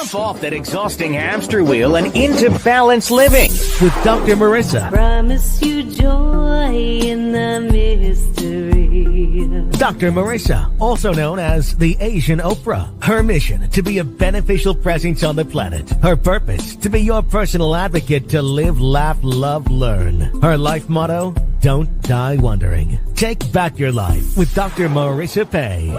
Jump off that exhausting hamster wheel and into balanced living with Dr. Marissa. Promise you joy in the mystery. Dr. Marissa, also known as the Asian Oprah. Her mission, to be a beneficial presence on the planet. Her purpose, to be your personal advocate to live, laugh, love, learn. Her life motto, don't die wondering. Take back your life with Dr. Marissa Pay.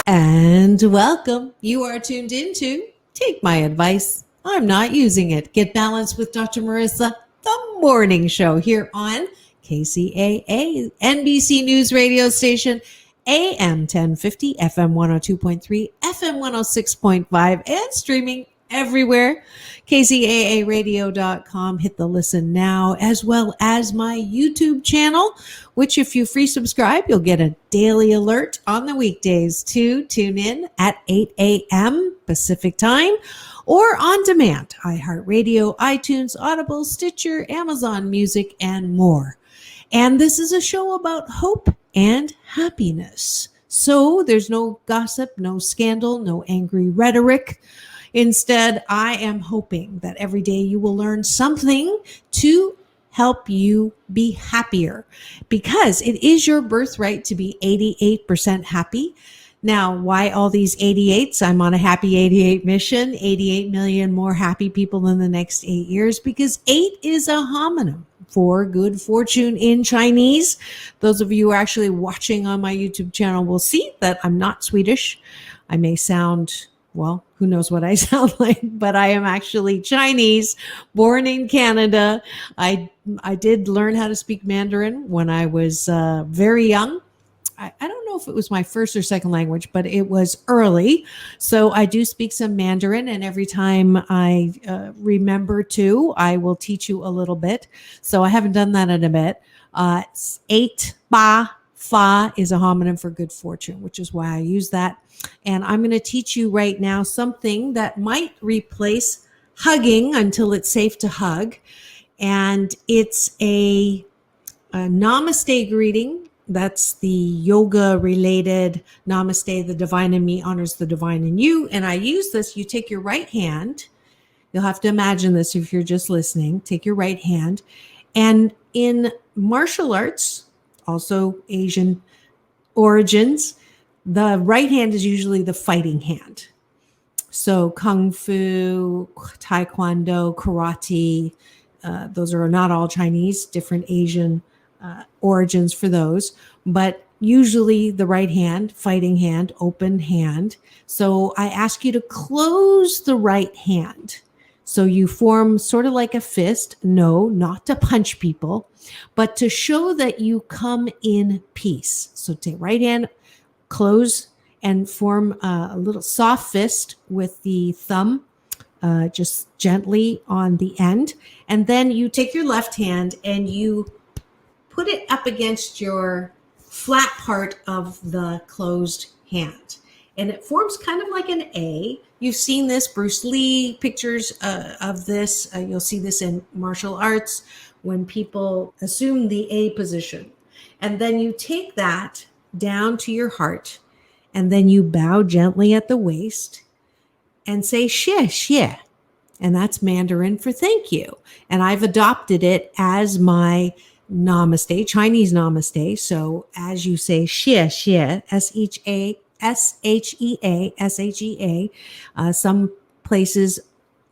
And welcome. You are tuned into Take My Advice. I'm not using it. Get Balanced with Dr. Marissa, the morning show here on KCAA, NBC News radio station, AM 1050, FM 102.3, FM 106.5, and streaming everywhere. KCAAradio.com. Hit the listen now, as well as my YouTube channel, which if you free subscribe, you'll get a daily alert on the weekdays to tune in at 8 a.m. Pacific time or on demand. iHeartRadio, iTunes, Audible, Stitcher, Amazon Music, and more. And this is a show about hope and happiness. So there's no gossip, no scandal, no angry rhetoric. Instead, I am hoping that every day you will learn something to help you be happier, because it is your birthright to be 88% happy. Now, why all these 88s? I'm on a happy 88 mission, 88 million more happy people in the next 8 years, because 8 is a homonym for good fortune in Chinese. Those of you who are actually watching on my YouTube channel will see that I'm not Swedish. I may sound, well, who knows what I sound like, but I am actually Chinese, born in Canada. I did learn how to speak Mandarin when I was very young. I don't know if it was my first or second language, but it was early. So I do speak some Mandarin, and every time I remember to, I will teach you a little bit. So I haven't done that in a bit. 8 ba fa is a homonym for good fortune, which is why I use that. And I'm going to teach you right now something that might replace hugging until it's safe to hug. And it's a namaste greeting. That's the yoga related namaste. The divine in me honors the divine in you. And I use this. You take your right hand. You'll have to imagine this if you're just listening. Take your right hand. And in martial arts, also Asian origins, the right hand is usually the fighting hand. So kung fu, taekwondo, karate, those are not all Chinese, different Asian origins for those, but usually the right hand, fighting hand, open hand. So I ask you to close the right hand. So you form sort of like a fist. No, not to punch people, but to show that you come in peace. So take right hand, close, and form a little soft fist with the thumb just gently on the end. And then you take your left hand and you put it up against your flat part of the closed hand. And it forms kind of like an A. You've seen this, Bruce Lee pictures of this. You'll see this in martial arts when people assume the A position. And then you take that down to your heart, and then you bow gently at the waist and say xie xie. And that's Mandarin for thank you. And I've adopted it as my namaste, Chinese namaste. So as you say xie xie, S-H-E-A, some places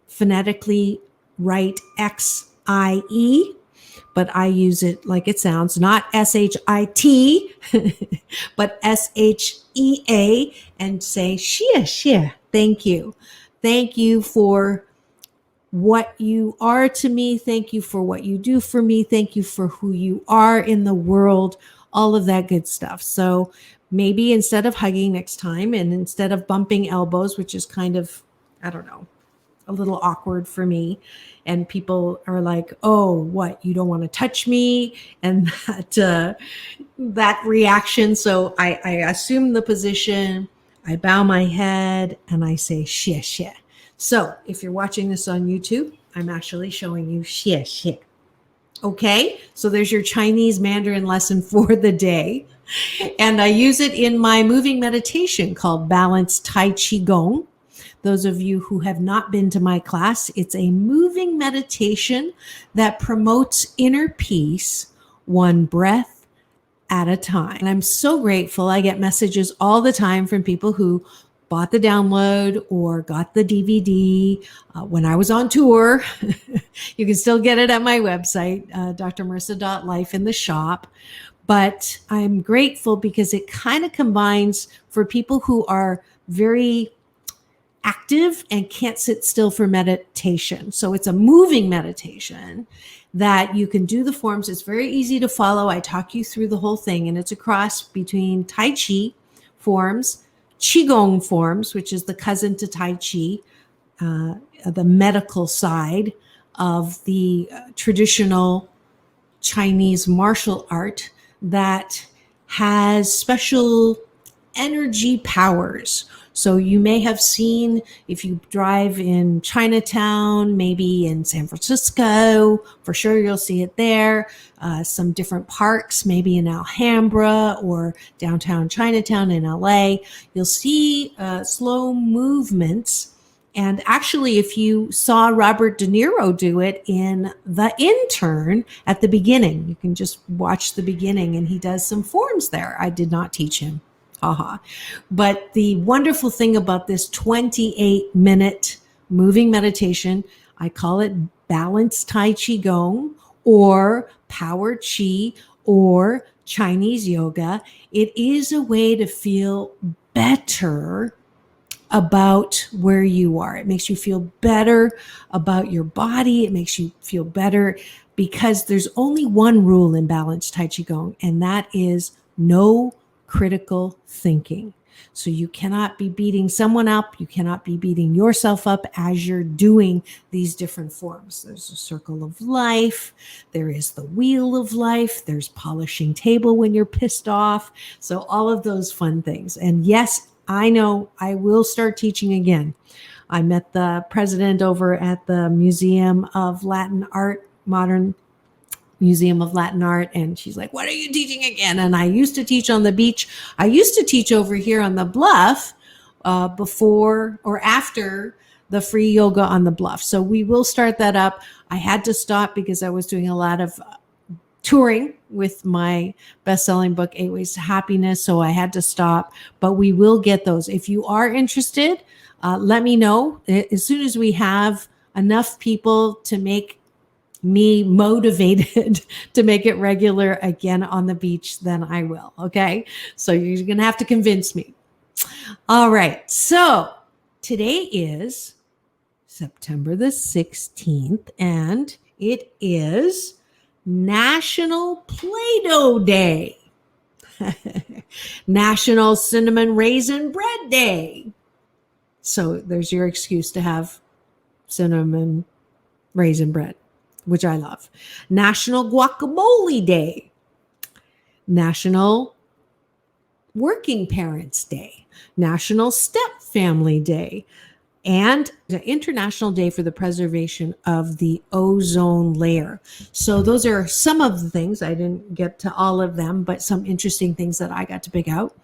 phonetically write X-I-E, but I use it like it sounds, not S-H-I-T, but S-H-E-A, and say xie xie, thank you. Thank you for what you are to me. Thank you for what you do for me. Thank you for who you are in the world, all of that good stuff. So maybe instead of hugging next time, and instead of bumping elbows, which is kind of, I don't know, a little awkward for me. And people are like, oh, what? You don't want to touch me? And that reaction. So I assume the position, I bow my head, and I say xie xie. So if you're watching this on YouTube, I'm actually showing you xie xie. Okay, so there's your Chinese Mandarin lesson for the day. And I use it in my moving meditation called Balanced Tai Chi Gong. Those of you who have not been to my class, it's a moving meditation that promotes inner peace, one breath at a time. And I'm so grateful. I get messages all the time from people who bought the download or got the DVD when I was on tour. You can still get it at my website, drmarissa.life in the shop. But I'm grateful because it kind of combines for people who are very active and can't sit still for meditation. So it's a moving meditation that you can do the forms. It's very easy to follow. I talk you through the whole thing, and it's a cross between Tai Chi forms, Qigong forms, which is the cousin to Tai Chi, the medical side of the traditional Chinese martial art that has special energy powers. So you may have seen, if you drive in Chinatown, maybe in San Francisco, for sure you'll see it there. Some different parks, maybe in Alhambra or downtown Chinatown in LA. You'll see slow movements. And actually, if you saw Robert De Niro do it in The Intern at the beginning, you can just watch the beginning and he does some forms there. I did not teach him. But the wonderful thing about this 28-minute moving meditation, I call it Balanced Tai Chi Gong or Power Chi or Chinese yoga. It is a way to feel better about where you are. It makes you feel better about your body. It makes you feel better because there's only one rule in Balanced Tai Chi Gong, and that is no critical thinking. So you cannot be beating someone up. You cannot be beating yourself up as you're doing these different forms. There's a circle of life. There is the wheel of life. There's polishing table when you're pissed off. So all of those fun things. And yes, I know I will start teaching again. I met the president over at the Museum of Latin Art, Modern Museum of Latin Art, and she's like, "What are you teaching again?" And I used to teach on the beach. I used to teach over here on the bluff before or after the free yoga on the bluff. So we will start that up. I had to stop because I was doing a lot of touring with my best-selling book, 8 Ways to Happiness. So I had to stop, but we will get those. If you are interested, let me know. As soon as we have enough people to make me motivated to make it regular again on the beach, then I will. Okay. So you're going to have to convince me. All right. So today is September the 16th, and it is National Play-Doh Day, National Cinnamon Raisin Bread Day. So there's your excuse to have cinnamon raisin bread, which I love. National Guacamole Day, National Working Parents Day, National Step Family Day, and the International Day for the Preservation of the Ozone Layer. So those are some of the things. I didn't get to all of them, but some interesting things that I got to pick out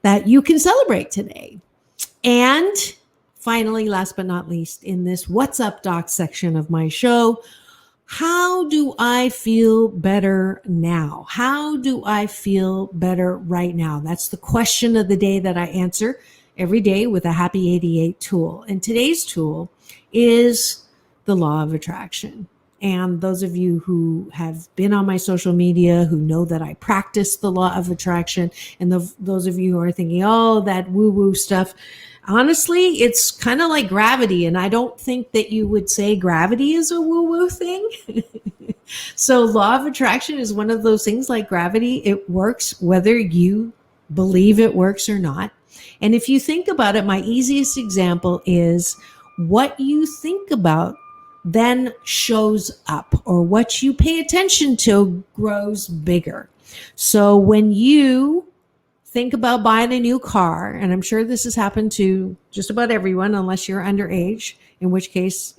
that you can celebrate today. And finally, last but not least, in this What's Up Doc section of my show, how do I feel better now? How do I feel better right now? That's the question of the day that I answer every day with a Happy 88 tool. And today's tool is the law of attraction. And those of you who have been on my social media, who know that I practice the law of attraction, and those of you who are thinking, oh, that woo-woo stuff, honestly, it's kind of like gravity. And I don't think that you would say gravity is a woo-woo thing. So law of attraction is one of those things like gravity. It works whether you believe it works or not. And if you think about it, my easiest example is what you think about then shows up, or what you pay attention to grows bigger. So when you think about buying a new car, and I'm sure this has happened to just about everyone unless you're underage, in which case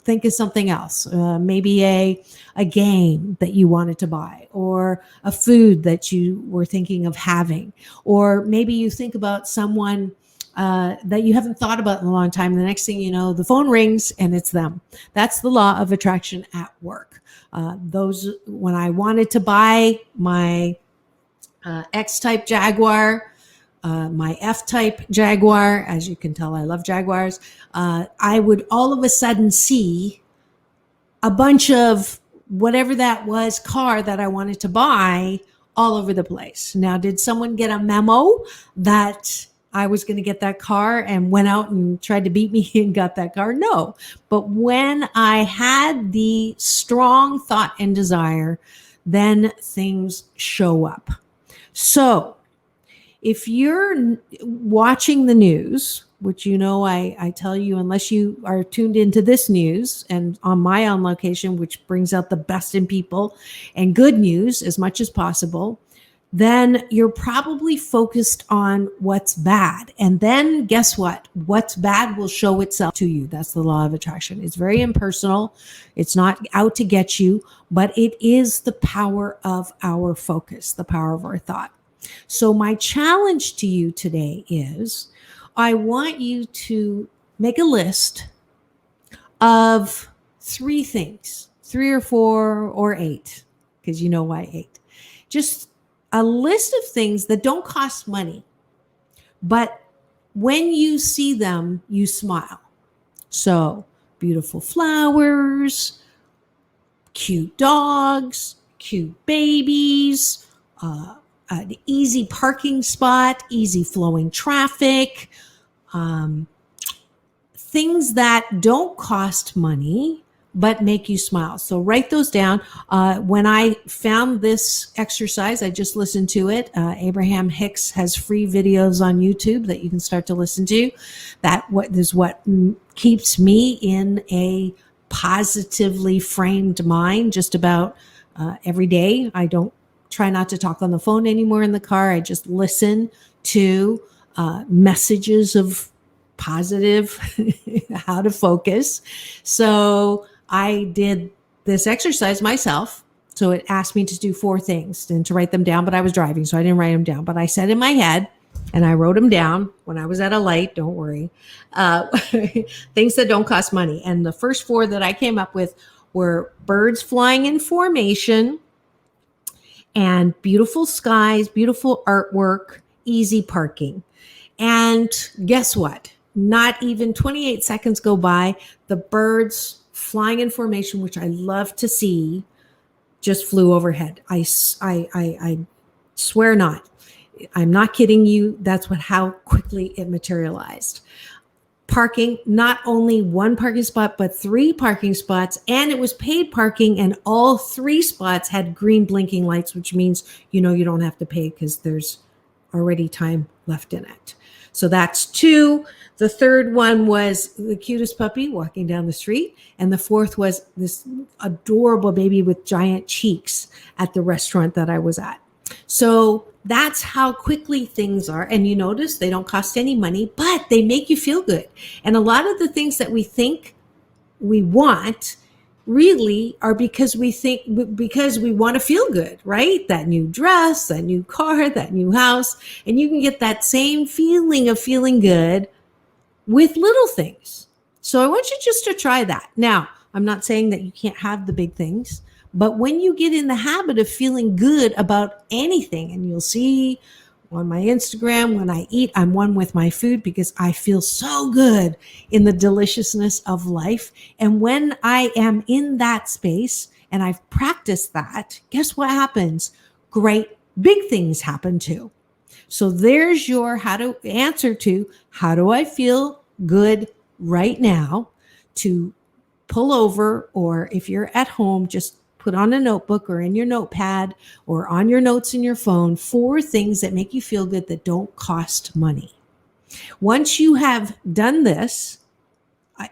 think of something else. Maybe a game that you wanted to buy, or a food that you were thinking of having, or maybe you think about someone that you haven't thought about in a long time. The next thing you know, the phone rings and it's them. That's the law of attraction at work. When I wanted to buy my X-type Jaguar, my F-type Jaguar, as you can tell, I love Jaguars. I would all of a sudden see a bunch of whatever that was car that I wanted to buy all over the place. Now, did someone get a memo that I was going to get that car and went out and tried to beat me and got that car? No. But when I had the strong thought and desire, then things show up. So if you're watching the news, which I tell you, unless you are tuned into this news and on my own location, which brings out the best in people and good news as much as possible, then you're probably focused on what's bad. And then guess what? What's bad will show itself to you. That's the law of attraction. It's very impersonal. It's not out to get you, but it is the power of our focus, the power of our thought. So my challenge to you today is I want you to make a list of 3 things, 3 or 4 or 8, because you know why 8. Just a list of things that don't cost money, but when you see them, you smile. So beautiful flowers, cute dogs, cute babies, an easy parking spot, easy flowing traffic, things that don't cost money but make you smile. So write those down. When I found this exercise, I just listened to it. Abraham Hicks has free videos on YouTube that you can start to listen to. That is what keeps me in a positively framed mind just about every day. I don't try not to talk on the phone anymore in the car. I just listen to messages of positive, how to focus. So I did this exercise myself. So it asked me to do 4 things and to write them down, but I was driving, so I didn't write them down. But I said in my head, and I wrote them down when I was at a light, don't worry, things that don't cost money. And the first 4 that I came up with were birds flying in formation, and beautiful skies, beautiful artwork, easy parking. And guess what? Not even 28 seconds go by, the birds flying in formation, which I love to see, just flew overhead. I swear not. I'm not kidding you. That's how quickly it materialized. Parking, not only 1 parking spot, but 3 parking spots, and it was paid parking, and all 3 spots had green blinking lights, which means, you don't have to pay because there's already time left in it. So that's 2. The third one was the cutest puppy walking down the street. And the 4th was this adorable baby with giant cheeks at the restaurant that I was at. So that's how quickly things are. And you notice they don't cost any money, but they make you feel good. And a lot of the things that we think we want really are because we want to feel good, right? That new dress, that new car, that new house. And you can get that same feeling of feeling good with little things. So I want you just to try that. Now, I'm not saying that you can't have the big things, but when you get in the habit of feeling good about anything, and you'll see on my Instagram, when I eat, I'm one with my food because I feel so good in the deliciousness of life. And when I am in that space and I've practiced that, guess what happens? Great big things happen too. So there's your answer to how do I feel good right now, to pull over, or if you're at home, just put on a notebook or in your notepad or on your notes in your phone, 4 things that make you feel good that don't cost money. Once you have done this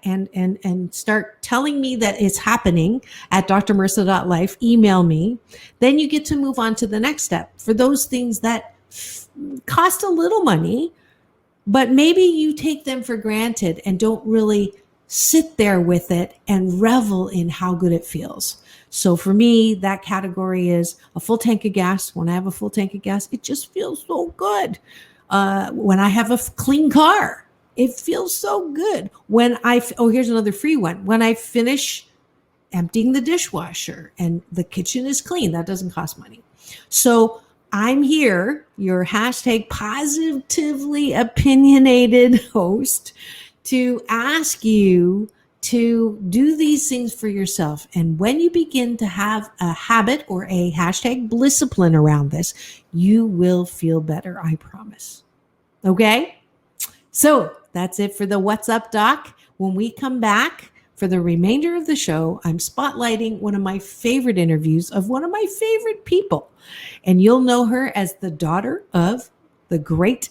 and start telling me that it's happening at drmarissa.life, email me, then you get to move on to the next step for those things that cost a little money, but maybe you take them for granted and don't really sit there with it and revel in how good it feels. So for me, that category is a full tank of gas. When I have a full tank of gas, it just feels so good. When I have a clean car, it feels so good. Here's another free one. When I finish emptying the dishwasher and the kitchen is clean, that doesn't cost money. So I'm here, your hashtag positively opinionated host, to ask you to do these things for yourself. And when you begin to have a habit or a hashtag blisscipline around this, you will feel better, I promise. Okay? So that's it for the What's Up, Doc. When we come back for the remainder of the show, I'm spotlighting one of my favorite interviews of one of my favorite people. And you'll know her as the daughter of the great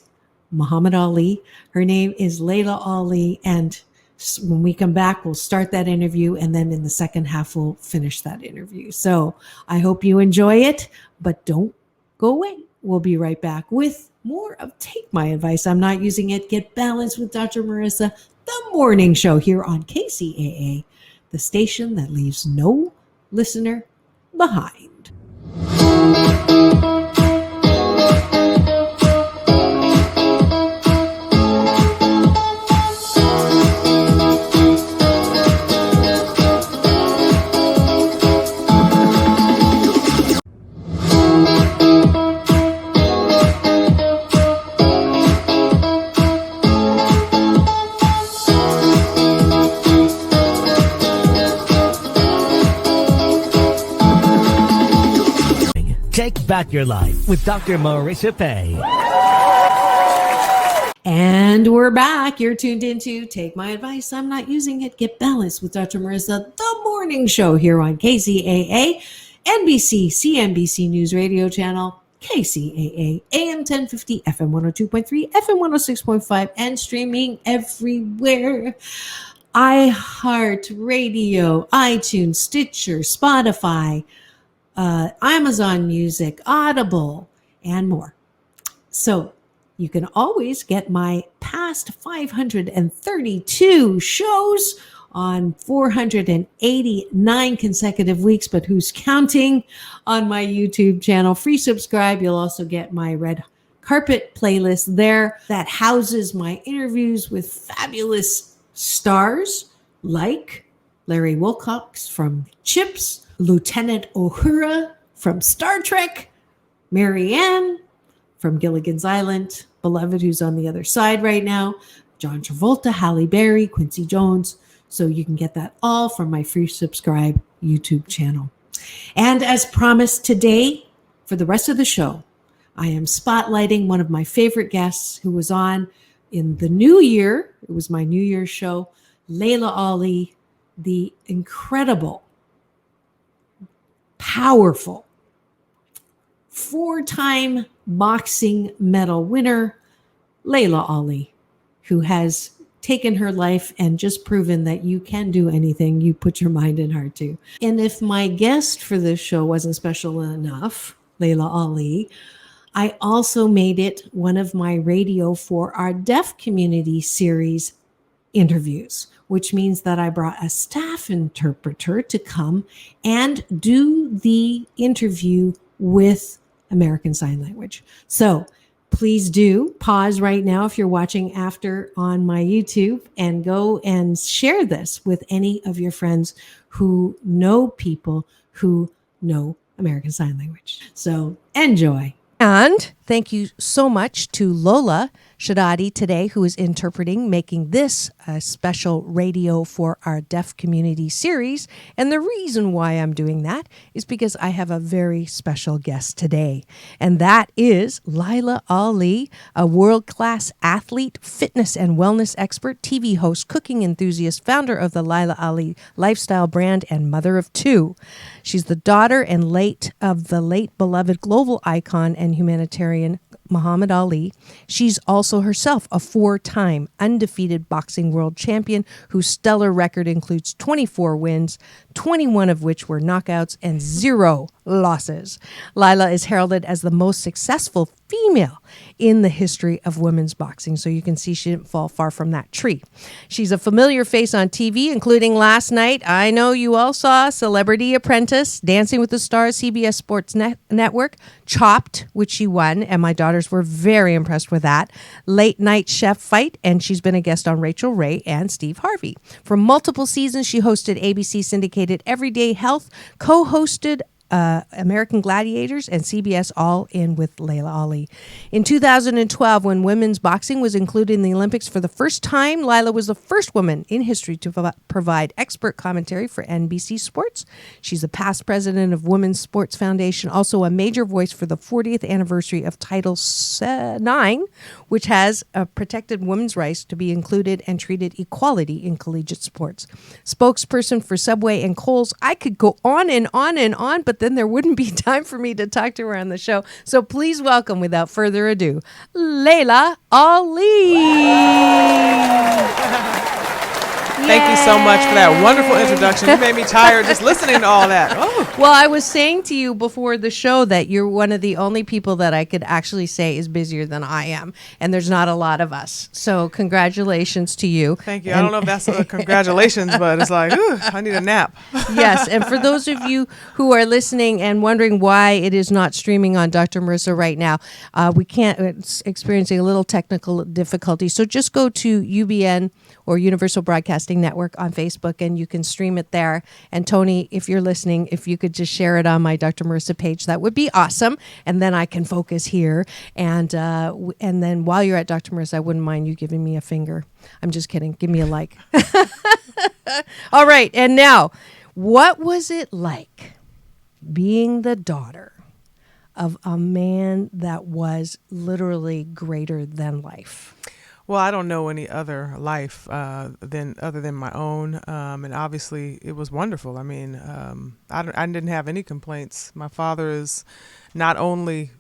Muhammad Ali. Her name is Laila Ali. And when we come back, we'll start that interview. And then in the second half, we'll finish that interview. So I hope you enjoy it, but don't go away. We'll be right back with more of Take My Advice. I'm Not Using It. Get Balanced with Dr. Marissa, the morning show here on KCAA, the station that leaves no listener behind. Take back your life with Dr. Marissa Pay. And we're back. You're tuned into Take My Advice. I'm Not Using It. Get Balanced with Dr. Marissa, the morning show here on KCAA, NBC, CNBC News Radio Channel, KCAA, AM 1050, FM 102.3, FM 106.5, and streaming everywhere. iHeartRadio, iTunes, Stitcher, Spotify, Amazon Music, Audible, and more. So you can always get my past 532 shows on 489 consecutive weeks, but who's counting, on my YouTube channel. Free subscribe. You'll also get my red carpet playlist there that houses my interviews with fabulous stars like Larry Wilcox from Chips, Lieutenant Uhura from Star Trek, Marianne from Gilligan's Island, Beloved, who's on the other side right now, John Travolta, Halle Berry, Quincy Jones. So you can get that all from my free subscribe YouTube channel. And as promised today, for the rest of the show, I am spotlighting one of my favorite guests who was on in the new year. It was my New Year's show, Laila Ali, the incredible, powerful, 4-time boxing medal winner, Laila Ali, who has taken her life and just proven that you can do anything you put your mind and heart to. And if my guest for this show wasn't special enough, Laila Ali, I also made it one of my Radio for Our Deaf Community series interviews, which means that I brought a staff interpreter to come and do the interview with American Sign Language. So please do pause right now if you're watching after on my YouTube and go and share this with any of your friends who know people who know American Sign Language. So enjoy. And thank you so much to Lola Shadadi today, who is interpreting, making this a special Radio for Our Deaf Community series. And the reason why I'm doing that is because I have a very special guest today. And that is Laila Ali, a world-class athlete, fitness and wellness expert, TV host, cooking enthusiast, founder of the Laila Ali lifestyle brand, and mother of 2. She's the daughter and late beloved global icon and humanitarian Muhammad Ali. She's also herself a 4-time undefeated boxing world champion whose stellar record includes 24 wins, 21 of which were knockouts, and 0 losses. Laila is heralded as the most successful female in the history of women's boxing. So you can see she didn't fall far from that tree. She's a familiar face on TV, including last night. I know you all saw Celebrity Apprentice, Dancing with the Stars, CBS Sports Network, Chopped, which she won, and my daughters were very impressed with that. Late Night Chef Fight, and she's been a guest on Rachel Ray and Steve Harvey. For multiple seasons, she hosted ABC syndicated Everyday Health, co-hosted American Gladiators, and CBS All In with Laila Ali. In 2012, when women's boxing was included in the Olympics for the first time, Laila was the first woman in history to provide expert commentary for NBC Sports. She's a past president of Women's Sports Foundation, also a major voice for the 40th anniversary of Title IX, which has protected women's rights to be included and treated equality in collegiate sports. Spokesperson for Subway and Kohl's. I could go on and on and on, but then there wouldn't be time for me to talk to her on the show. So please welcome, without further ado, Laila Ali. Thank you so much for that wonderful introduction. You made me tired just listening to all that. Oh. Well, I was saying to you before the show that you're one of the only people that I could actually say is busier than I am. And there's not a lot of us. So congratulations to you. Thank you. I don't know if that's a congratulations, but it's like, I need a nap. Yes. And for those of you who are listening and wondering why it is not streaming on Dr. Marissa right now, we can't, it's experiencing a little technical difficulty. So just go to UBN or Universal Broadcasting Network on Facebook, and you can stream it there. And Tony, if you're listening, if you could just share it on my Dr. Marissa page, that would be awesome. And then I can focus here. And then while you're at Dr. Marissa, I wouldn't mind you giving me a finger. I'm just kidding. Give me a like. All right. And now, what was it like being the daughter of a man that was literally greater than life? Well, I don't know any other life other than my own, and obviously it was wonderful. I mean, I didn't have any complaints. My father is not only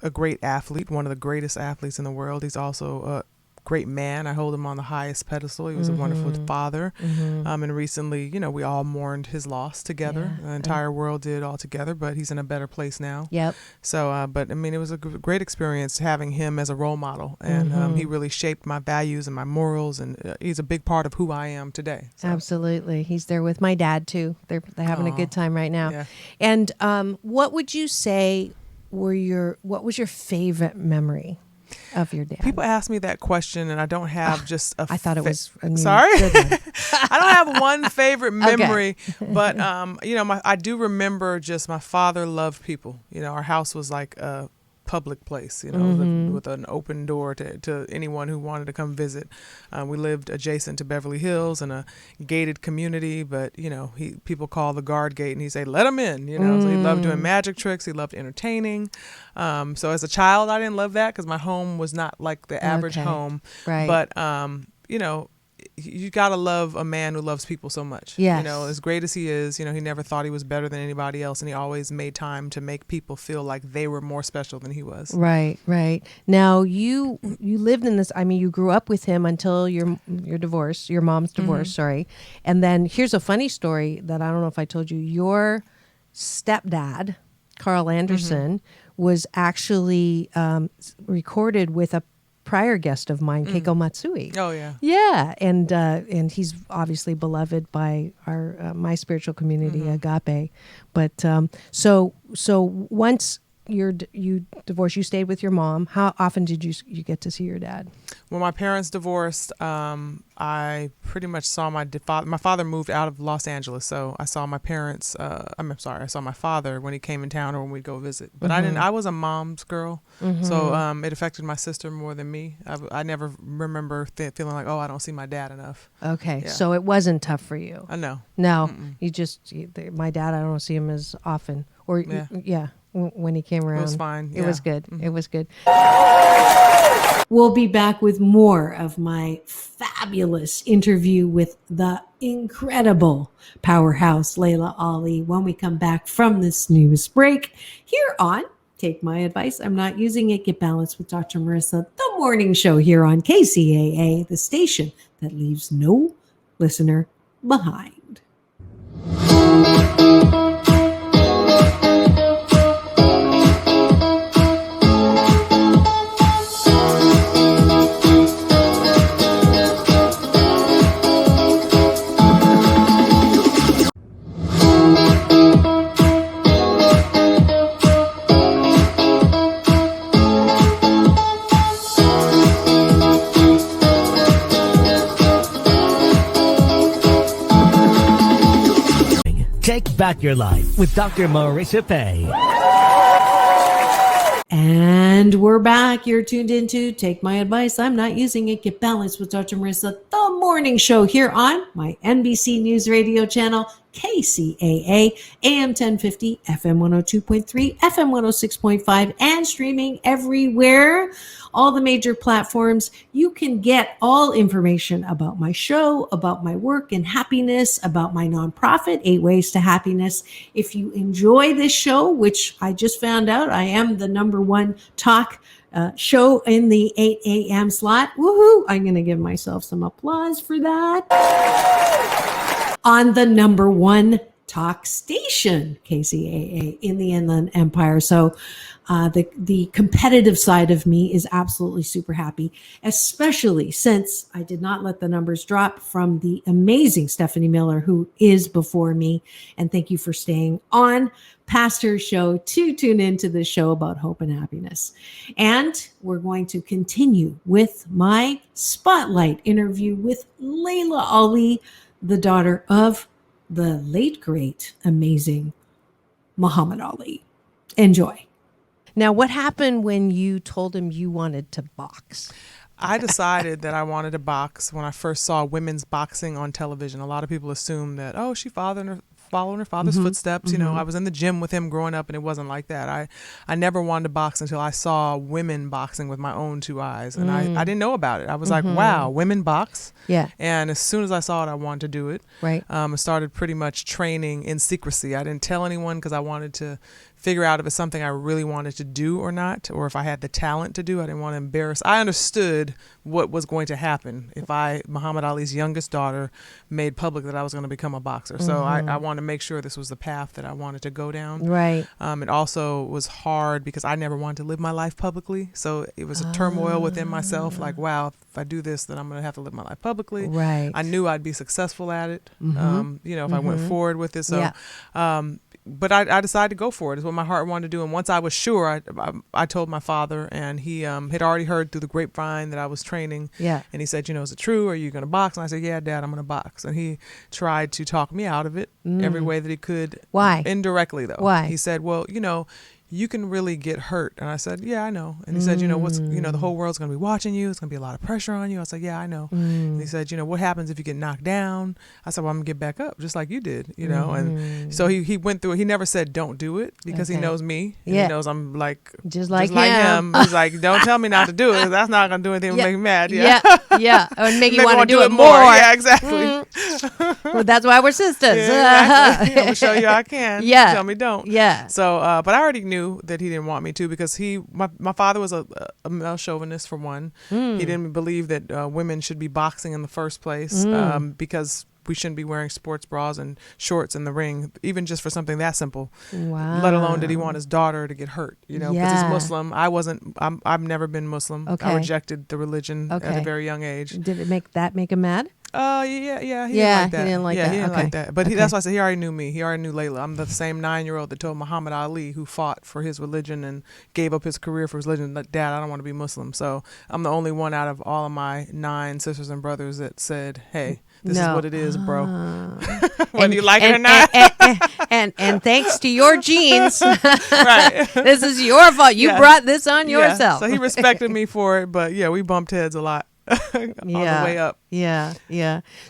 a great athlete, one of the greatest athletes in the world. He's also a great man. I hold him on the highest pedestal. He was a wonderful father. And recently, we all mourned his loss together. Yeah. The entire world did all together, but he's in a better place now. Yep. So, but I mean, it was a great experience having him as a role model. And he really shaped my values and my morals. And he's a big part of who I am today. So. Absolutely. He's there with my dad, too. They're having a good time right now. Yeah. And what would you say what was your favorite memory of your dad? People ask me that question, and I don't have just a. I thought it was a sorry. good one. I don't have one favorite memory, but I do remember just my father loved people. Our house was like a public place, with an open door to anyone who wanted to come visit. We lived adjacent to Beverly Hills in a gated community, but people call the guard gate, and he say, "Let them in." So he loved doing magic tricks. He loved entertaining. So as a child, I didn't love that because my home was not like the average home. Right. But you gotta love a man who loves people so much. Yes. As great as he is, he never thought he was better than anybody else, and he always made time to make people feel like they were more special than he was. Right. Now you lived in this. I mean, you grew up with him until your divorce, your mom's divorce. Sorry. And then here's a funny story that I don't know if I told you. Your stepdad, Carl Anderson, was actually recorded with a prior guest of mine, Keiko Matsui. Oh yeah. Yeah, and he's obviously beloved by our my spiritual community, Agape. But so once you divorced, you stayed with your mom. How often did you get to see your dad? When my parents divorced, I pretty much saw my father. My father moved out of Los Angeles, so I saw my parents. I saw my father when he came in town or when we'd go visit. But I didn't. I was a mom's girl, so it affected my sister more than me. I never remember feeling like, I don't see my dad enough. Okay, Yeah. so it wasn't tough for you. No. No, my dad. I don't see him as often. Or when he came around, It was fine. It was good. It was good. We'll be back with more of my fabulous interview with the incredible powerhouse Laila Ali when we come back from this news break here on Take My Advice. I'm Not Using It. Get Balanced with Dr. Marissa, the morning show here on KCAA, the station that leaves no listener behind. Take back your life with Dr. Marissa Pay. And we're back. You're tuned into Take My Advice. I'm not using it. Get balanced with Dr. Marissa, the morning show here on my NBC News Radio channel, KCAA, AM 1050, FM 102.3, FM 106.5, and streaming everywhere. All the major platforms. You can get all information about my show, about my work and happiness, about my nonprofit, 8 Ways to Happiness. If you enjoy this show, which I just found out, I am the #1 talk show in the 8 a.m. slot. Woohoo! I'm going to give myself some applause for that. On the #1 talk station, KCAA, in the Inland Empire. So the competitive side of me is absolutely super happy, especially since I did not let the numbers drop from the amazing Stephanie Miller, who is before me. And thank you for staying on past her show to tune into the show about hope and happiness. And we're going to continue with my spotlight interview with Laila Ali, the daughter of the late, great, amazing Muhammad Ali. Enjoy. Now, what happened when you told him you wanted to box? I decided that I wanted to box when I first saw women's boxing on television. A lot of people assume that, oh, she following her father's footsteps. You know, I was in the gym with him growing up, and it wasn't like that. I never wanted to box until I saw women boxing with my own 2 eyes, and I didn't know about it. I was like, wow, women box? Yeah. And as soon as I saw it, I wanted to do it. Right. I started pretty much training in secrecy. I didn't tell anyone because I wanted to figure out if it's something I really wanted to do or not, or if I had the talent to do. I didn't want to embarrass. I understood what was going to happen if Muhammad Ali's youngest daughter, made public that I was going to become a boxer. So I wanted to make sure this was the path that I wanted to go down. Right. It also was hard because I never wanted to live my life publicly. So it was a turmoil within myself. Like, wow, if I do this, then I'm going to have to live my life publicly. Right. I knew I'd be successful at it, if I went forward with it. So, but I decided to go for it. It's what my heart wanted to do. And once I was sure, I told my father, and he had already heard through the grapevine that I was training. Yeah. And he said, is it true? Are you going to box? And I said, yeah, Dad, I'm going to box. And he tried to talk me out of it every way that he could. Why? Indirectly, though. Why? He said, well, you can really get hurt. And I said, yeah, I know. And he said, the whole world's going to be watching you. It's going to be a lot of pressure on you. I said, yeah, I know. And he said, what happens if you get knocked down? I said, well, I'm going to get back up just like you did, And so he went through it. He never said, don't do it, because he knows me. Yeah. He knows I'm like, just like him. He's like, don't tell me not to do it. That's not going to do anything to make me mad. Yeah. And make you want to do it more. Yeah, exactly. Well, that's why we're sisters. Yeah, exactly. I'm going to show you I can. Yeah. Tell me don't. Yeah. So, but I already knew that he didn't want me to, because my father was a male chauvinist, for one. He didn't believe that women should be boxing in the first place, because we shouldn't be wearing sports bras and shorts in the ring, even just for something that simple. Wow. Let alone did he want his daughter to get hurt, because he's Muslim. I've never been Muslim. Okay. I rejected the religion at a very young age. Did it make him mad? Yeah. He didn't like that. He didn't like that. But that's why I said he already knew me. He already knew Laila. I'm the same 9-year-old that told Muhammad Ali, who fought for his religion and gave up his career for his religion, that, Dad, I don't want to be Muslim. So I'm the only one out of all of my 9 sisters and brothers that said, hey, this is what it is, bro. Whether you like it or not. And thanks to your genes, right. This is your fault. You brought this on yourself. So he respected me for it, but we bumped heads a lot. On the way up. Yeah.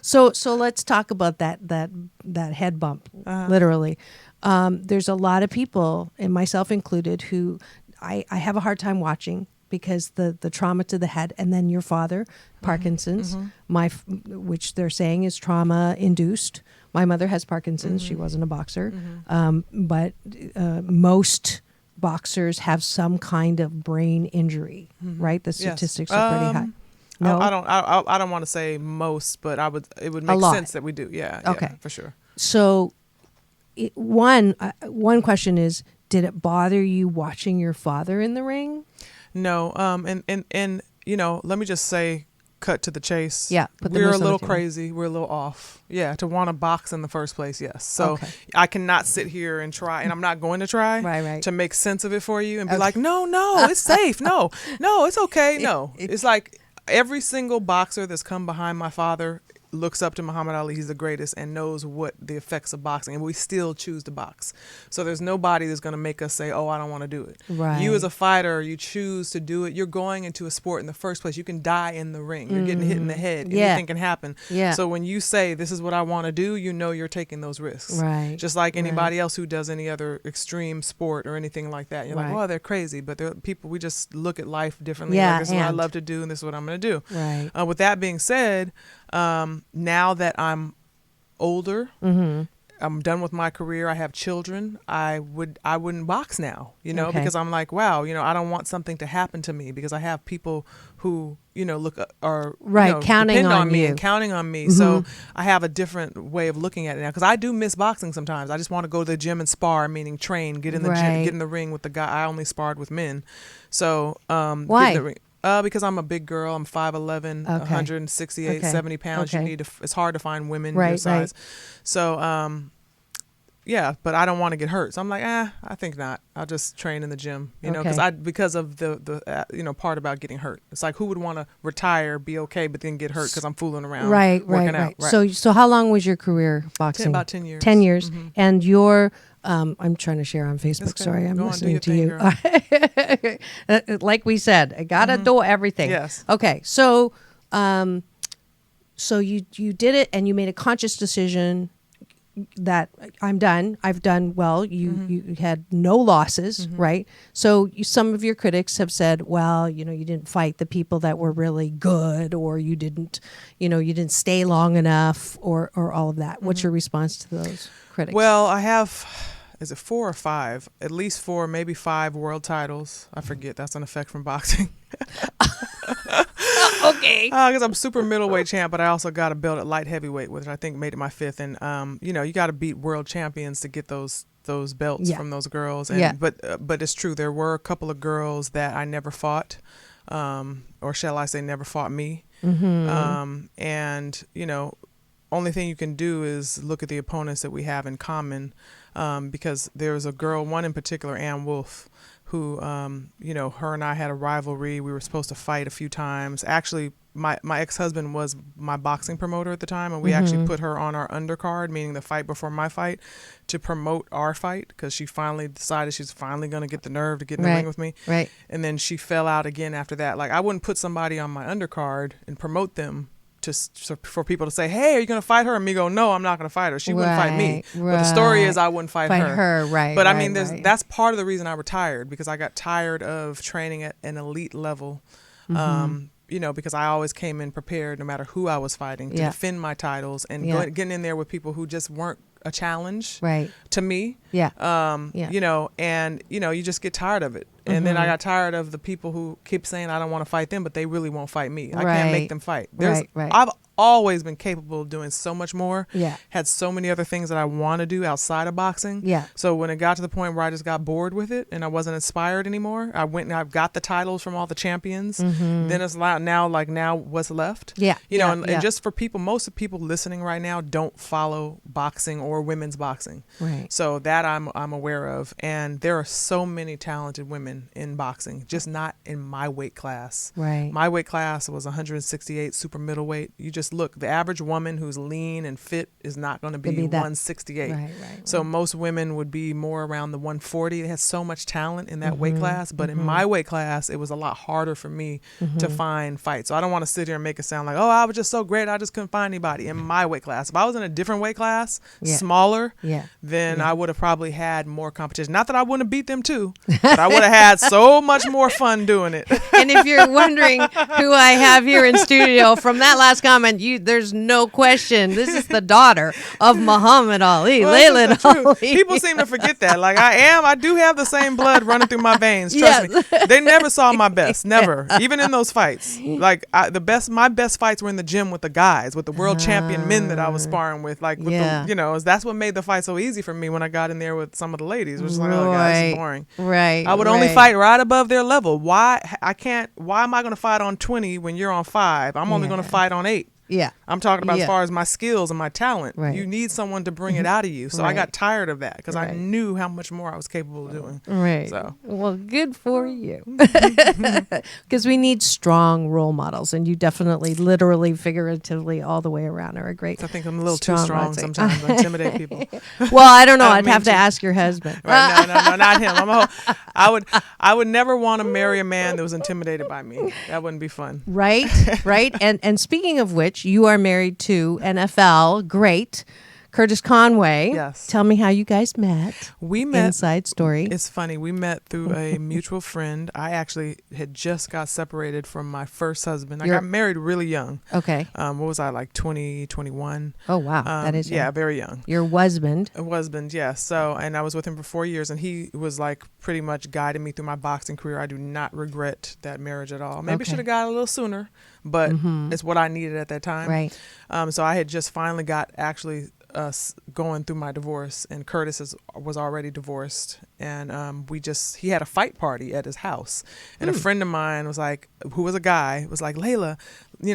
So let's talk about that head bump, literally. There's a lot of people, and myself included, who I have a hard time watching, because the trauma to the head, and then your father, Parkinson's, which they're saying is trauma induced. My mother has Parkinson's. She wasn't a boxer, but most boxers have some kind of brain injury, right? The statistics are pretty high. No, I don't want to say most, but it would make sense that we do. Yeah. Okay. Yeah, for sure. So, one question is, did it bother you watching your father in the ring? No. And let me just say, cut to the chase. Yeah. We're a little crazy. We're a little off. Yeah. To want to box in the first place. Yes. So I cannot sit here and try, and I'm not going to try right. to make sense of it for you and be like, no, it's safe. No, it's okay. No, it's like, every single boxer that's come behind my father looks up to Muhammad Ali, he's the greatest, and knows what the effects of boxing, and we still choose to box. So there's nobody that's going to make us say, oh, I don't want to do it. Right. You as a fighter, you choose to do it. You're going into a sport in the first place. You can die in the ring. You're getting hit in the head. Anything can happen. Yeah. So when you say, this is what I want to do, you know you're taking those risks. Right. Just like anybody else who does any other extreme sport or anything like that. You're like, well, they're crazy. But they're people, we just look at life differently. Yeah, like, this is what I love to do, and this is what I'm going to do. Right. With that being said, now that I'm older, I'm done with my career, I have children, I wouldn't box now, because I'm like, wow, I don't want something to happen to me, because I have people who, look are counting depend on me you and counting on me. So I have a different way of looking at it now, because I do miss boxing sometimes. I just want to go to the gym and spar, meaning train, get in the gym, get in the ring with the guy. I only sparred with men. So why? Get in the ring. Because I'm a big girl. I'm 5'11", 168, 70 pounds. You need to. It's hard to find women your size. So, yeah, but I don't want to get hurt. So I'm like, I think not. I'll just train in the gym, because of the part about getting hurt. It's like, who would want to retire, be okay, but then get hurt because I'm fooling around, working out. Right. So how long was your career boxing? About 10 years. 10 years, and your I'm trying to share on Facebook. Sorry, I'm listening to you. Like we said, I gotta do everything. Yes. Okay. So, so you did it, and you made a conscious decision that I'm done. I've done well. You had no losses, right? So some of your critics have said, well, you didn't fight the people that were really good, or you didn't stay long enough, or all of that. What's your response to those critics? Well, I have, is it 4 or 5? At least 4, maybe 5 world titles. I forget. That's an effect from boxing. Okay. Because I'm super middleweight champ, but I also got a belt at light heavyweight, which I think made it my 5th. And you got to beat world champions to get those belts from those girls. And but it's true, there were a couple of girls that I never fought, or shall I say, never fought me. And only thing you can do is look at the opponents that we have in common, because there was a girl, one in particular, Ann Wolf, who, her and I had a rivalry. We were supposed to fight a few times. Actually, my ex-husband was my boxing promoter at the time, and we actually put her on our undercard, meaning the fight before my fight, to promote our fight, because she finally decided she's finally going to get the nerve to get in the ring with me. Right. And then she fell out again after that. Like, I wouldn't put somebody on my undercard and promote them for people to say, hey, are you going to fight her? And me go, no, I'm not going to fight her. She wouldn't fight me. But the story is I wouldn't fight her. Right. But I mean, that's part of the reason I retired, because I got tired of training at an elite level. Because I always came in prepared, no matter who I was fighting, to defend my titles, and getting in there with people who just weren't a challenge to me. And you just get tired of it. And then I got tired of the people who keep saying I don't want to fight them, but they really won't fight me. I can't make them fight. I've always been capable of doing so much more. Had so many other things that I want to do outside of boxing. So when it got to the point where I just got bored with it and I wasn't inspired anymore, I went and I got the titles from all the champions. Then it's now what's left. And just for people, most of the people listening right now don't follow boxing or women's boxing. So that I'm aware of. And there are so many talented women in boxing, just not in my weight class. My weight class was 168 super middleweight. You just look, the average woman who's lean and fit is not going to be 168. So most women would be more around the 140. They had so much talent in that weight class, but in my weight class, it was a lot harder for me to find fights. So I don't want to sit here and make it sound like, oh, I was just so great, I just couldn't find anybody in my weight class. If I was in a different weight class, smaller, then I would have probably had more competition. Not that I wouldn't have beat them too, but I would have had so much more fun doing it. And if you're wondering who I have here in studio, from that last comment, there's no question. This is the daughter of Muhammad Ali, Laila Ali. People seem to forget that. Like, I do have the same blood running through my veins. Trust me. They never saw my best. Never. Even in those fights. Like, my best fights were in the gym with the guys, with the world champion men that I was sparring with. Like, with that's what made the fight so easy for me when I got in there with some of the ladies. Which is like, oh, God, this is boring. I would only fight right above their level. Why am I going to fight on 20 when you're on 5? I'm only going to fight on 8. Yeah. I'm talking about Yeah. as far as my skills and my talent. Right. You need someone to bring it out of you. So I Right. got tired of that because I Right. knew how much more I was capable of doing. Right. So. Well, good for you. Because we need strong role models, and you definitely, literally, figuratively, all the way around are a great. I think I'm a little too strong rising. sometimes. I intimidate people. Well, I don't know. I I'd mean have to to. ask your husband. Right? No, not him. I would never want to marry a man that was intimidated by me. That wouldn't be fun. Right, right. And speaking of which, you are married to NFL great Curtis Conway. Yes. Tell me how you guys met. We met. Inside story. It's funny. We met through a mutual friend. I actually had just got separated from my first husband. I got married really young. Okay. What was I, like 20, 21? Oh, wow. That is young. Yeah, very young. Your husband. A husband, yes. So, and I was with him for 4 years, and he was like pretty much guiding me through my boxing career. I do not regret that marriage at all. Maybe Okay. should have got a little sooner, but it's what I needed at that time. Right. So I had just finally got actually going through my divorce, and Curtis was already divorced, and he had a fight party at his house, and a friend of mine was like, who was a guy, was like, Laila,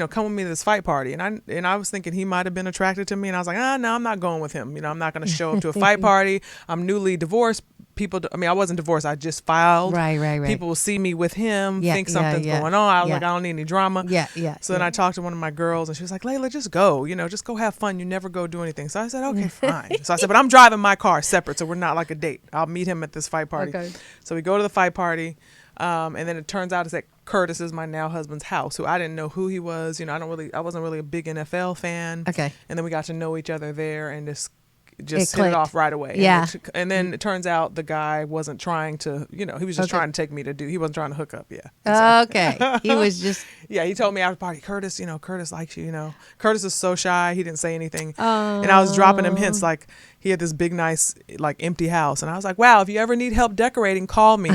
come with me to this fight party, and I was thinking he might have been attracted to me, and I was like, no, I'm not going with him. I'm not going to show up to a fight party. I'm newly divorced. People, I wasn't divorced. I just filed. Right. People will see me with him, Yeah, think something's yeah. going on. I was Yeah. like, I don't need any drama. Yeah. So then I talked to one of my girls, and she was like, Laila, just go. Just go have fun. You never go do anything. So I said, okay, fine. So I said, but I'm driving my car separate, so we're not like a date. I'll meet him at this fight party. Okay. So we go to the fight party, and then it turns out it's at Curtis is my now husband's house, who I didn't know who he was. I wasn't really a big NFL fan. Okay. And then we got to know each other there, and just It hit it clicked. off right away. Yeah. And then it turns out the guy wasn't trying to, he was just Okay. trying to take me to he wasn't trying to hook up. Yeah. Okay. He was just. Yeah, he told me after the party, Curtis, Curtis likes you, Curtis is so shy, he didn't say anything. And I was dropping him hints, like he had this big, nice, like empty house. And I was like, wow, if you ever need help decorating, call me,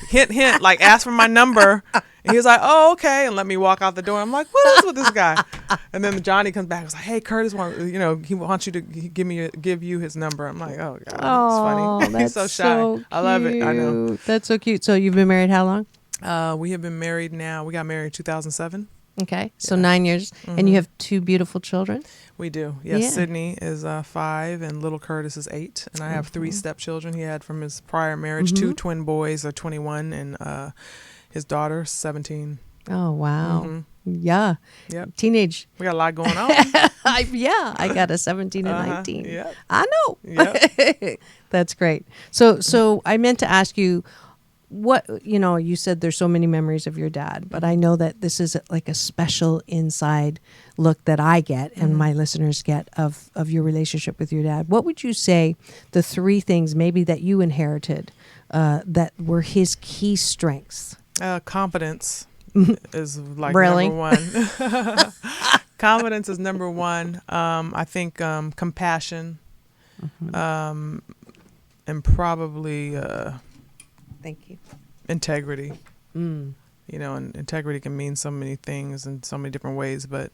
hint, like ask for my number. And he was like, oh, okay. And let me walk out the door. I'm like, what is with this guy? And then Johnny comes back and was like, hey, Curtis, he wants you to give you his number. I'm like, oh, God, Oh, it's funny. He's that's so shy. so I love it. I know. cute. That's so cute. So you've been married how long? We have been married now. We got married in 2007. Okay. So 9 years. And you have two beautiful children? We do. Yes. Yeah. Sydney is 5 and little Curtis is 8. And I have 3 stepchildren he had from his prior marriage. 2 twin boys are 21 and his daughter 17. Oh, wow. Yeah. Yep. Teenage. We got a lot going on. I got a 17 and 19. Yep. I know. Yep. That's great. So I meant to ask you, what, you said there's so many memories of your dad, but I know that this is like a special inside look that I get and my listeners get of your relationship with your dad. What would you say the 3 things maybe that you inherited that were his key strengths? Confidence is like Really? number 1. Confidence is number 1. I think compassion and probably Thank you. integrity. And integrity can mean so many things in so many different ways, but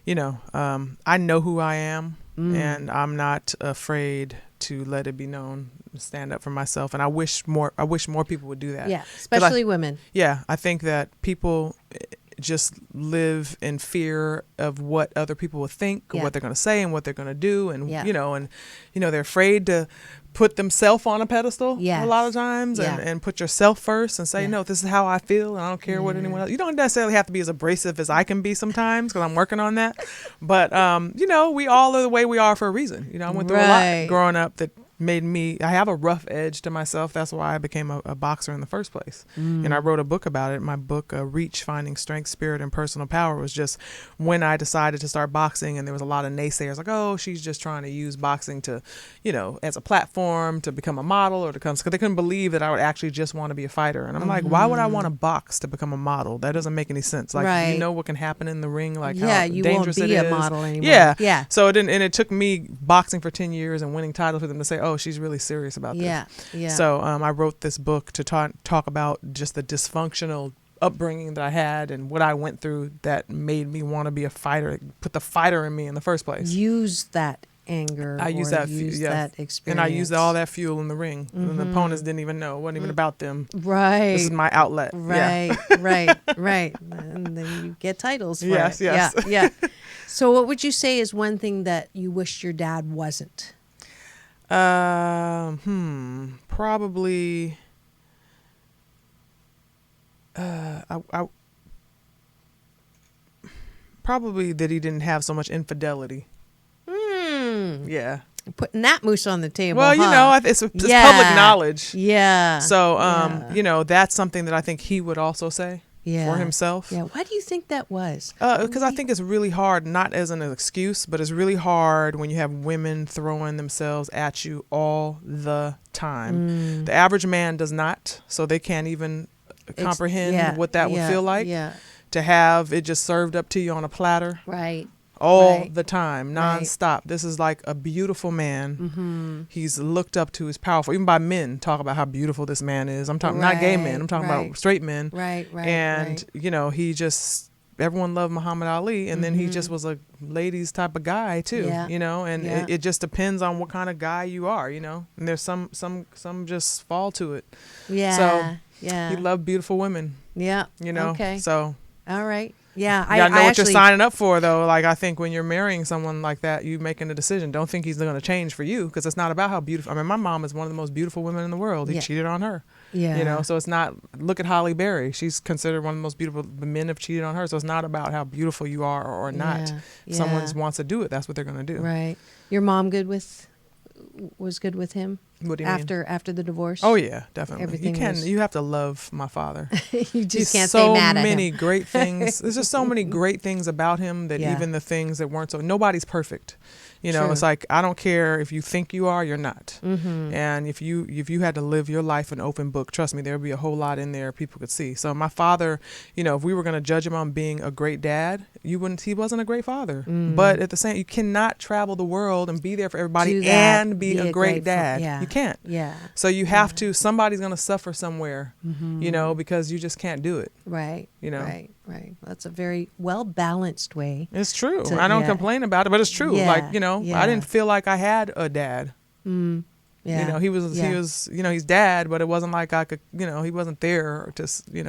I know who I am and I'm not afraid to let it be known, stand up for myself, and I wish more people would do that. Yeah, especially women. Yeah, I think that people just live in fear of what other people will think or Yeah. what they're going to say and what they're going to do, and Yeah. they're afraid to put themselves on a pedestal Yes. a lot of times Yeah. and put yourself first and say, Yeah. no, this is how I feel and I don't care what anyone else. You don't necessarily have to be as abrasive as I can be sometimes because I'm working on that. But, we all are the way we are for a reason. I went through a Right. lot growing up that made me, I have a rough edge to myself. That's why I became a boxer in the first place. And I wrote a book about it. My book, Reach, Finding Strength, Spirit, and Personal Power, was just when I decided to start boxing, and there was a lot of naysayers like, oh, she's just trying to use boxing to, as a platform to become a model or to come, because they couldn't believe that I would actually just want to be a fighter. And I'm like, why would I want to box to become a model? That doesn't make any sense. Like, Right. you know what can happen in the ring, like Yeah, how you won't dangerous be it a is. model anymore. Yeah. Yeah. So it took me boxing for 10 years and winning titles for them to say, oh, she's really serious about this. Yeah. Yeah. So I wrote this book to talk about just the dysfunctional upbringing that I had and what I went through that made me want to be a fighter, put the fighter in me in the first place. Use that anger. I used or that, use that experience. and I used all that fuel in the ring. And the opponents didn't even know. It wasn't even about them. Right. This is my outlet. Right, Yeah. right. And then you get titles for Yes, it. yes. Yeah. So what would you say is one thing that you wished your dad wasn't? Probably. I probably that he didn't have so much infidelity. Yeah. Putting that moose on the table. Well, it's public knowledge. Yeah. So, that's something that I think he would also say for himself. Yeah. Why do you think that was? Because I think it's really hard, not as an excuse, but it's really hard when you have women throwing themselves at you all the time. The average man does not, so they can't even comprehend what that would feel like. Yeah. To have it just served up to you on a platter. Right. All the time, nonstop. This is like a beautiful man. Mm-hmm. He's looked up to, is powerful. Even by men talk about how beautiful this man is. I'm talking not gay men. I'm talking about straight men. Right. And he just, everyone loved Muhammad Ali, and then he just was a ladies type of guy too. It just depends on what kind of guy you are. And there's some just fall to it. Yeah. So he loved beautiful women. Yeah. Okay. So all right. Yeah, you gotta know what you're signing up for, though. Like, I think when you're marrying someone like that, you making a decision. Don't think he's going to change for you, because it's not about how beautiful. I mean, my mom is one of the most beautiful women in the world. He cheated on her. Yeah. So it's not. Look at Holly Berry. She's considered one of the most beautiful. The men have cheated on her. So it's not about how beautiful you are or not. If someone wants to do it, that's what they're going to do. Right. Your mom was good with him? What do you mean? After the divorce? Oh yeah, definitely. Everything you have to love my father. You just can't stay mad at him. So many great things. There's just so many great things about him that even the things that weren't so. Nobody's perfect. It's like, I don't care if you think you are, you're not. Mm-hmm. And if you had to live your life an open book, trust me, there would be a whole lot in there people could see. So my father, if we were going to judge him on being a great dad, he wasn't a great father. Mm-hmm. But at the same, you cannot travel the world and be there for everybody and be a great dad. You can't. Yeah. So you have to, somebody's going to suffer somewhere, because you just can't do it. Right. Right. That's a very well-balanced way. It's true. I don't complain about it, but it's true. Like, I didn't feel like I had a dad. Yeah. He was, he's dad, but it wasn't like I could, he wasn't there to,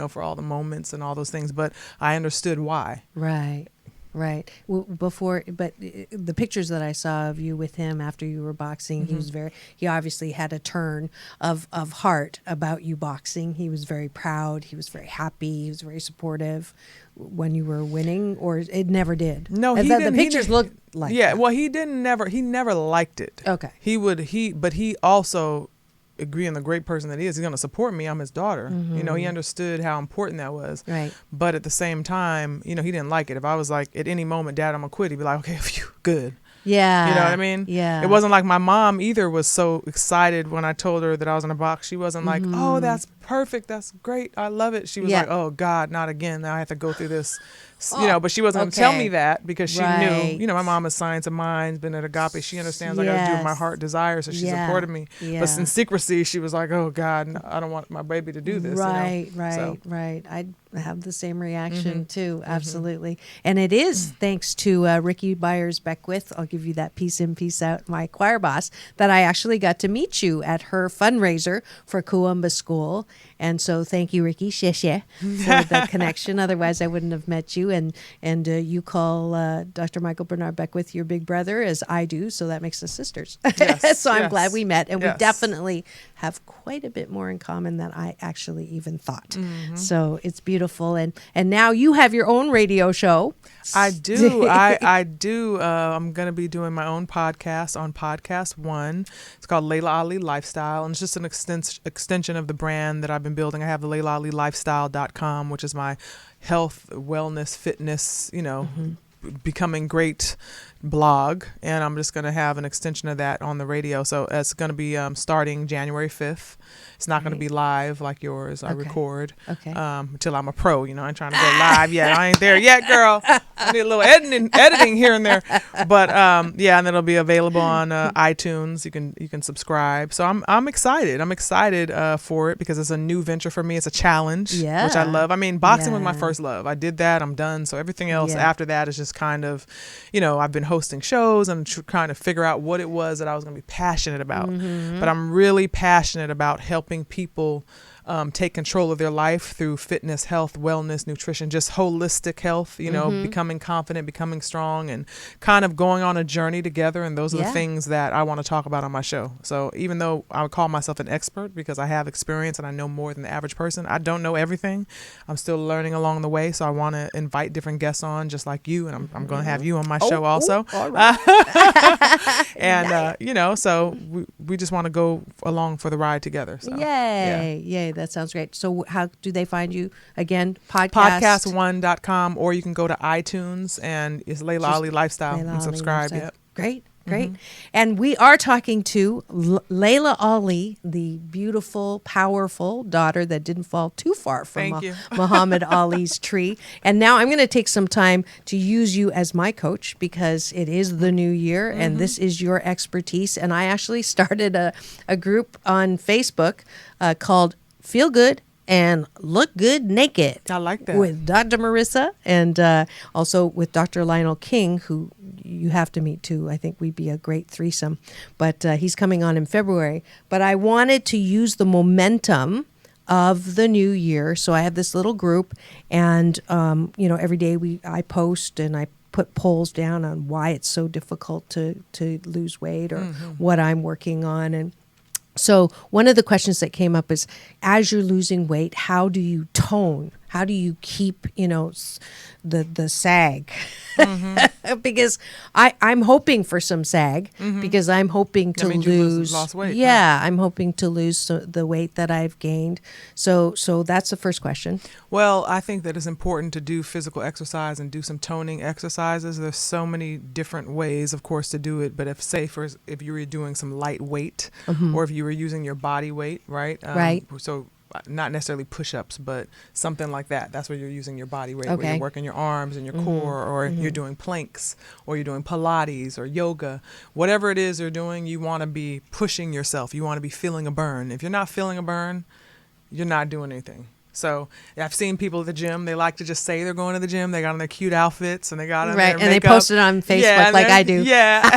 for all the moments and all those things, but I understood why. Right. But the pictures that I saw of you with him after you were boxing, he obviously had a turn of heart about you boxing. He was very proud. He was very happy. He was very supportive when you were winning, or it never did. No, the pictures looked like that. Well, he never liked it. Okay. But he also, agreeing the great person that he is, he's going to support me. I'm his daughter. Mm-hmm. He understood how important that was. Right. But at the same time, he didn't like it. If I was like, at any moment, Dad, I'm going to quit, he'd be like, okay, phew, good. Yeah. You know what I mean? Yeah. It wasn't like my mom either was so excited when I told her that I was in a box. She wasn't like, oh, that's perfect. That's great. I love it. She was like, oh, God, not again. Now I have to go through this. But she wasn't going to tell me that, because she knew, my mom is Science of Minds, been at Agape. She understands I got to do what my heart desires. So she supported me. Yeah. But in secrecy, she was like, oh, God, I don't want my baby to do this. Right. I have the same reaction too. Absolutely. And it is thanks to Ricky Byers Beckwith. I'll give you that peace in, peace out, my choir boss, that I actually got to meet you at her fundraiser for Kuumba School. And so thank you, Ricky, for the connection. Otherwise, I wouldn't have met you. And you call Dr. Michael Bernard Beckwith your big brother, as I do. So that makes us sisters. Yes, so I'm glad we met. And we yes. definitely have quite a bit more in common than I actually even thought. Mm-hmm. So it's beautiful. And now you have your own radio show. I do. I do. I'm going to be doing my own podcast on Podcast One. It's called Laila Ali Lifestyle. And it's just an extension of the brand that I've been building. I have the LailaAliLifestyle.com, which is my health, wellness, fitness, becoming great blog. And I'm just going to have an extension of that on the radio. So it's going to be starting January 5th. It's not going to be live like yours. I record until I'm a pro. I ain't trying to go live yet. I ain't there yet, girl. I need a little editing here and there. But and then it'll be available on iTunes. You can subscribe. So I'm excited. I'm excited for it because it's a new venture for me. It's a challenge, which I love. I mean, boxing was my first love. I did that. I'm done. So everything else after that is just kind of, I've been hosting shows and trying to figure out what it was that I was going to be passionate about. Mm-hmm. But I'm really passionate about helping people take control of their life through fitness, health, wellness, nutrition, just holistic health, you know, becoming confident, becoming strong, and kind of going on a journey together. And those are the things that I want to talk about on my show. So even though I would call myself an expert because I have experience and I know more than the average person, I don't know everything. I'm still learning along the way. So I want to invite different guests on just like you. And I'm going to have you on my show also. All right. And, you know, so we just want to go along for the ride together. So, Yay. That sounds great. So how do they find you again? Podcast1.com, or you can go to iTunes and it's Laila Ali Lifestyle and subscribe. Yep. Great. And we are talking to Laila Ali, the beautiful, powerful daughter that didn't fall too far from Muhammad Ali's tree. And now I'm going to take some time to use you as my coach because it is the new year and this is your expertise. And I actually started a group on Facebook called Feel Good and Look Good Naked. I like that. With Dr. Marissa and also with Dr. Lionel King, who you have to meet too. I think we'd be a great threesome. But he's coming on in February. But I wanted to use the momentum of the new year. So I have this little group and, you know, every day I post and I put polls down on why it's so difficult to lose weight or what I'm working on. And so one of the questions that came up is, as you're losing weight, how do you tone? How do you keep, you know, the sag? Because I'm hoping for some sag because I'm hoping to lose lost weight. Yeah, I'm hoping to lose the weight that I've gained. So that's the first question. Well, I think that it's important to do physical exercise and do some toning exercises. There's so many different ways, of course, to do it. But if you were doing some light weight or if you were using your body weight, right? Right. So not necessarily push-ups, but something like that. That's where you're using your body weight, where you're working your arms and your core, or you're doing planks, or you're doing Pilates or yoga. Whatever it is you're doing, you want to be pushing yourself. You want to be feeling a burn. If you're not feeling a burn, you're not doing anything. So I've seen people at the gym. They like to just say they're going to the gym. They got on their cute outfits and they got on their makeup. And they post it on Facebook like I do. Yeah.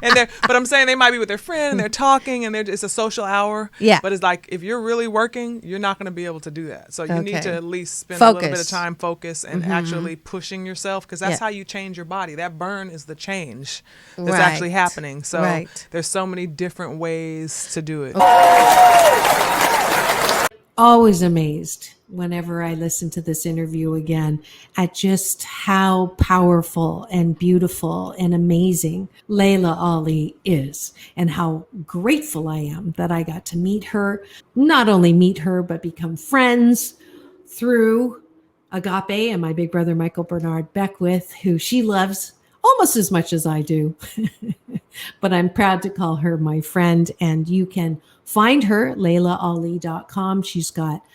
But I'm saying they might be with their friend and they're talking and it's a social hour. Yeah. But it's like if you're really working, you're not going to be able to do that. So you need to at least spend a little bit of time focus and actually pushing yourself because that's how you change your body. That burn is the change that's actually happening. So there's so many different ways to do it. Always amazed whenever I listen to this interview again at just how powerful and beautiful and amazing Laila Ali is and how grateful I am that I got to meet her, not only meet her, but become friends through Agape and my big brother, Michael Bernard Beckwith, who she loves almost as much as I do. But I'm proud to call her my friend. And you can find her, LailaAli.com. She's got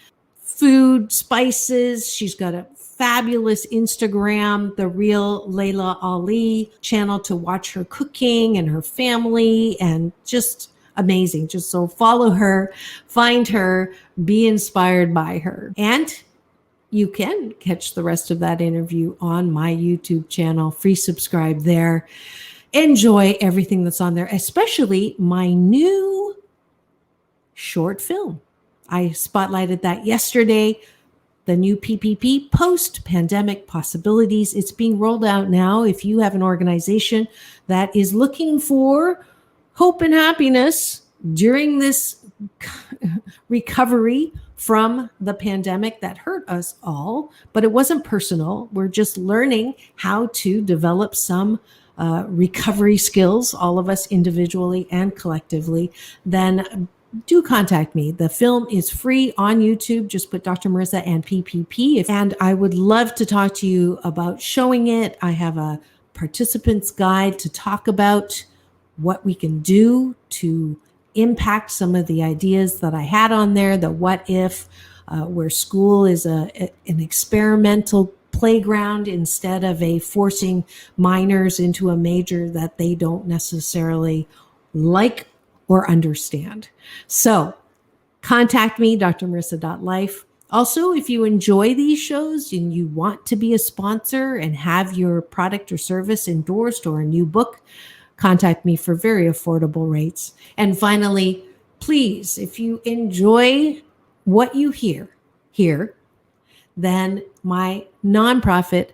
food, spices. She's got a fabulous Instagram, The Real Laila Ali channel to watch her cooking and her family, and just amazing. Just so follow her, find her, be inspired by her. And you can catch the rest of that interview on my YouTube channel. Free subscribe there. Enjoy everything that's on there, especially my new short film. I spotlighted that yesterday, the new PPP, Post-Pandemic Possibilities. It's being rolled out now. If you have an organization that is looking for hope and happiness during this recovery from the pandemic that hurt us all, but it wasn't personal. We're just learning how to develop some recovery skills, all of us individually and collectively, then do contact me. The film is free on YouTube. Just put Dr. Marissa and PPP. And I would love to talk to you about showing it. I have a participant's guide to talk about what we can do to impact some of the ideas that I had on there, the what if, where school is an experimental playground instead of a forcing minors into a major that they don't necessarily like or understand. So contact me, drmarissa.life. Also, if you enjoy these shows and you want to be a sponsor and have your product or service endorsed or a new book, contact me for very affordable rates. And finally, please, if you enjoy what you hear here, then my nonprofit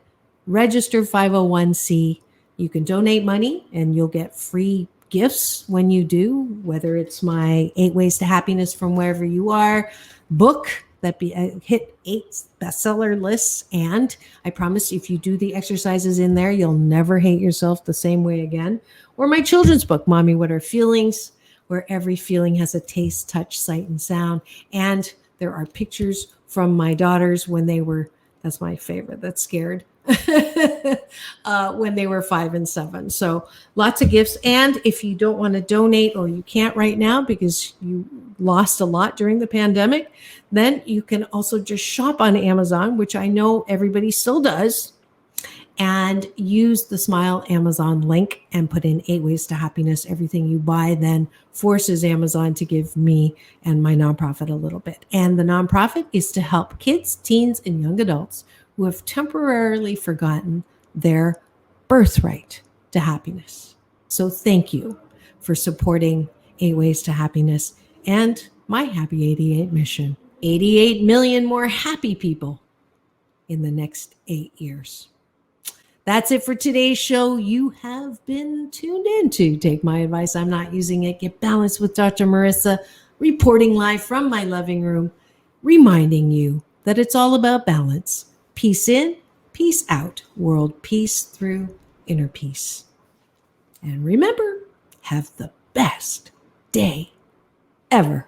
registered 501c, you can donate money and you'll get free gifts when you do, whether it's my 8 Ways to Happiness from Wherever You Are book that hit 8 bestseller lists. And I promise if you do the exercises in there, you'll never hate yourself the same way again. Or my children's book, Mommy, What Are Feelings? Where every feeling has a taste, touch, sight, and sound. And there are pictures from my daughters when they were, that's my favorite, that's scared, when they were 5 and 7. So lots of gifts. And if you don't want to donate or you can't right now because you lost a lot during the pandemic, then you can also just shop on Amazon, which I know everybody still does, and use the Smile Amazon link and put in 8 Ways to Happiness. Everything you buy then forces Amazon to give me and my nonprofit a little bit. And the nonprofit is to help kids, teens, and young adults who have temporarily forgotten their birthright to happiness. So thank you for supporting 8 Ways to Happiness and my Happy 88 mission. 88 million more happy people in the next 8 years. That's it for today's show. You have been tuned in to Take My Advice, I'm Not Using It, Get Balanced with Dr. Marissa, reporting live from my living room, reminding you that it's all about balance. Peace in, peace out, world peace through inner peace. And remember, have the best day ever.